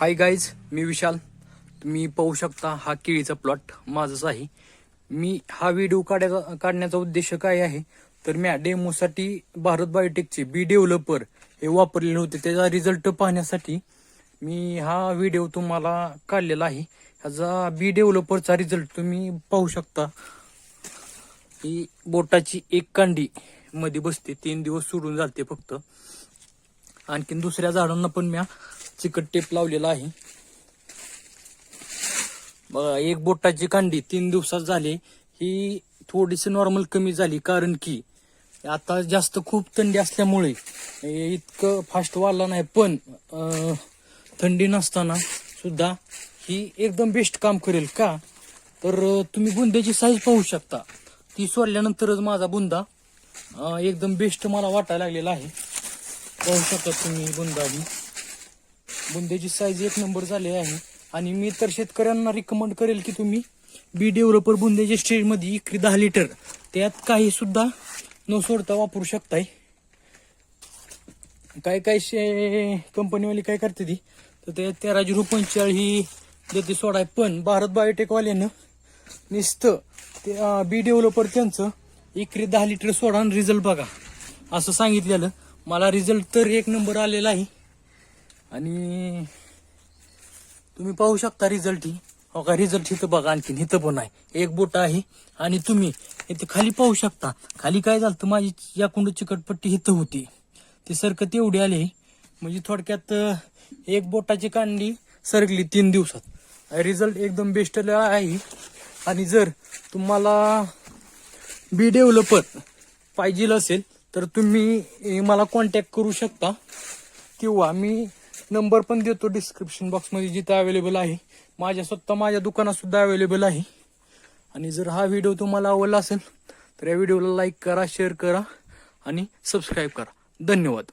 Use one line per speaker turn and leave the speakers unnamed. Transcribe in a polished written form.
Hi guys, मी विशाल. तुम्ही पाहू शकता हा केळीचा प्लॉट माझाच आहे. मी हा व्हिडिओ काढण्याचा उद्देश काय आहे तर मी डेमोसाठी भारत बायोटेकचे बी डेव्हलपर हे वापरलेले होते. त्याचा रिझल्ट पाहण्यासाठी मी हा व्हिडिओ तुम्हाला काढलेला आहे. ह्याचा बी डेव्हलपरचा रिझल्ट तुम्ही पाहू शकता. ही बोटाची एक कांडी मध्ये बसते, 3 दिवस सोडून जाते फक्त. आणखीन दुसऱ्या झाडांना पण मी चिकट टेप लावलेला आहे. बघा, एक बोटाची कांडी 3 दिवसात झाली. ही थोडीशी नॉर्मल कमी झाली, कारण की आता जास्त खूप थंडी असल्यामुळे इतकं फास्ट वाढला नाही. पण थंडी नसताना सुद्धा ही एकदम बेस्ट काम करेल. का तर तुम्ही बुंद्याची साईज पाहू शकता. ती सोडल्यानंतरच माझा बुंदा एकदम बेस्ट मला वाटायला लागलेला आहे. पाहू शकता तुम्ही बुंद्याची साईज एक नंबर झाली आहे. आणि मी तर शेतकऱ्यांना रिकमेंड करेल की तुम्ही बी डेव्हलपर बुंद्याच्या स्टेजमध्ये एकरी 10 लिटर त्यात काही सुद्धा न सोडता वापरू शकताय. काय कंपनीवाली काय करते ती तर ते 13.45 ही देते सोडाय. पण भारत बायोटेकवाल्यानं नुसतं ते बी डेव्हलपर त्यांचं एकरी 10 लिटर सोडा आणि रिझल्ट बघा असं सांगितलेलं. मला रिझल्ट तर एक नंबर आलेला आहे. आणि तुम्ही पाहू शकता रिझल्ट. ही हो का, रिझल्ट इथं बघा, आणखीन इथं पण आहे एक बोट आहे. आणि तुम्ही इथे खाली पाहू शकता. खाली काय झालं, माझी याकुंड चिकटपट्टी इथं होती, ती सरकत एवढी आली. म्हणजे थोडक्यात एक बोटाची कांडी सरकली 3 दिवसात. रिझल्ट एकदम बेस्ट आहे. आणि जर तुम्हाला बी डेव्हलपर पाहिजे असेल तर तुम्ही मला कॉन्टॅक्ट करू शकता, किंवा मी नंबर पण देतो डिस्क्रिप्शन बॉक्समध्ये, जिथं अवेलेबल आहे. माझ्या दुकानात सुद्धा अवेलेबल आहे. आणि जर हा व्हिडिओ तुम्हाला आवडला असेल तर या व्हिडिओला लाईक करा, शेअर करा आणि सबस्क्राईब करा. धन्यवाद.